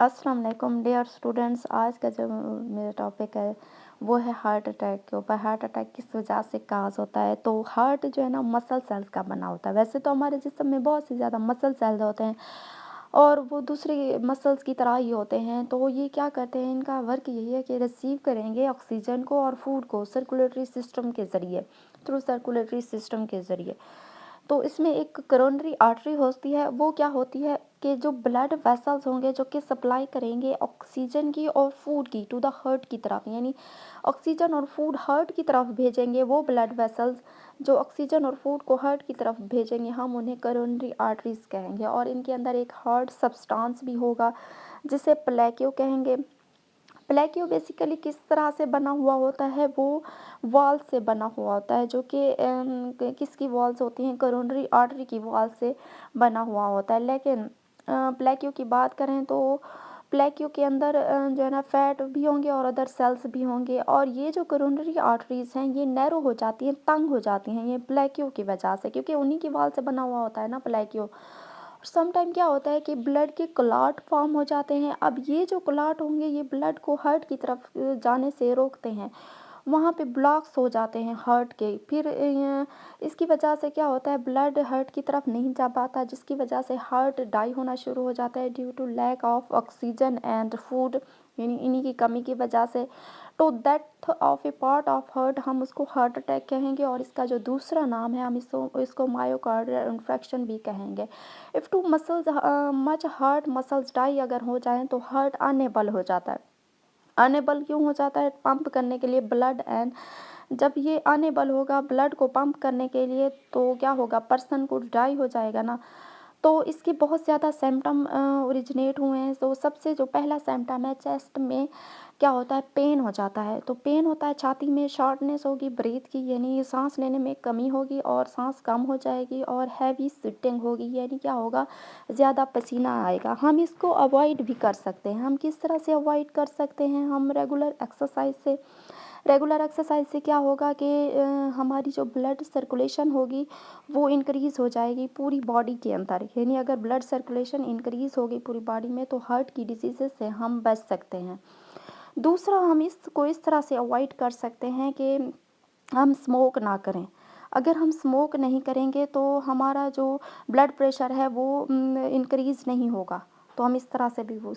अस्सलाम वालेकुम dear students. आज का जो मेरा टॉपिक है वो है हार्ट अटैक के ऊपर। हार्ट अटैक किस वजह से काज होता है। तो हार्ट जो है ना मसल सेल्स का बना होता है। वैसे तो हमारे जिस्म में बहुत से ज़्यादा मसल सेल्स होते हैं और वो दूसरी मसल्स की तरह ही होते हैं। तो ये क्या करते हैं, इनका वर्क यही है कि रिसीव करेंगे ऑक्सीजन को और फूड को सर्कुलेटरी सिस्टम के ज़रिए, थ्रू सर्कुलेटरी सिस्टम के ज़रिए। तो इसमें एक करोनरी आर्टरी होती है, वो क्या होती है कि जो ब्लड वेसल्स होंगे जो कि सप्लाई करेंगे ऑक्सीजन की और फूड की टू द हार्ट की तरफ, यानी ऑक्सीजन और फूड हार्ट की तरफ भेजेंगे। वो ब्लड वेसल्स जो ऑक्सीजन और फूड को हार्ट की तरफ भेजेंगे, हम उन्हें करोनरी आर्टरीज कहेंगे। और इनके अंदर एक हार्ट सब्सटेंस भी होगा जिसे प्लेक्यू कहेंगे। प्लेक्यू बेसिकली किस तरह से बना हुआ होता है, वो वॉल से बना हुआ होता है, जो कि किसकी वॉल्स होती हैं, करोनरी आर्टरी की वॉल से बना हुआ होता है। लेकिन प्लेक्यू की बात करें तो प्लेक्यू के अंदर जो है ना फैट भी होंगे और अदर सेल्स भी होंगे। और ये जो करोनरी आर्टरीज हैं ये नैरो हो जाती हैं, तंग हो जाती हैं, ये प्लेक्यू की वजह से, क्योंकि उन्हीं की वॉल से बना हुआ होता है ना प्लेक्यू। सम टाइम क्या होता है कि ब्लड के क्लॉट फॉर्म हो जाते हैं। अब ये जो क्लॉट होंगे ये ब्लड को हार्ट की तरफ जाने से रोकते हैं, वहाँ पे ब्लॉक्स हो जाते हैं हार्ट के। फिर इसकी वजह से क्या होता है, ब्लड हार्ट की तरफ नहीं जा पाता, जिसकी वजह से हार्ट डाई होना शुरू हो जाता है due to lack of oxygen and food, यानी इन्हीं की कमी की वजह से। तो death of a part of heart, हम उसको हार्ट अटैक कहेंगे। और इसका जो दूसरा नाम है, हम इसको मायोकार्डियल इन्फेक्शन भी कहेंगे। If too muscles much heart muscles die अगर हो जाएं तो हार्ट अनेबल हो जाता है। अनेबल क्यों हो जाता है, पंप करने के लिए ब्लड। एंड जब ये अनेबल होगा ब्लड को पंप करने के लिए तो क्या होगा, पर्सन को डाई हो जाएगा ना। तो इसके बहुत ज़्यादा सिम्टम ओरिजिनेट हुए हैं। तो सबसे जो पहला सिम्टम है, चेस्ट में क्या होता है, पेन हो जाता है। तो पेन होता है, छाती में शॉर्टनेस होगी ब्रीथ की, यानी सांस लेने में कमी होगी और सांस कम हो जाएगी। और हैवी स्वेटिंग होगी, यानी क्या होगा, ज़्यादा पसीना आएगा। हम इसको अवॉइड भी कर सकते हैं। हम किस तरह से अवॉइड कर सकते हैं, हम रेगुलर एक्सरसाइज से। रेगुलर एक्सरसाइज से क्या होगा कि हमारी जो ब्लड सर्कुलेशन होगी वो इंक्रीज़ हो जाएगी पूरी बॉडी के अंदर। यानी अगर ब्लड सर्कुलेशन इंक्रीज़ होगी पूरी बॉडी में तो हार्ट की डिजीज़ से हम बच सकते हैं। दूसरा, हम इसको इस तरह से अवॉइड कर सकते हैं कि हम स्मोक ना करें। अगर हम स्मोक नहीं करेंगे तो हमारा जो ब्लड प्रेशर है वो इंक्रीज़ नहीं होगा। तो हम इस तरह से भी वो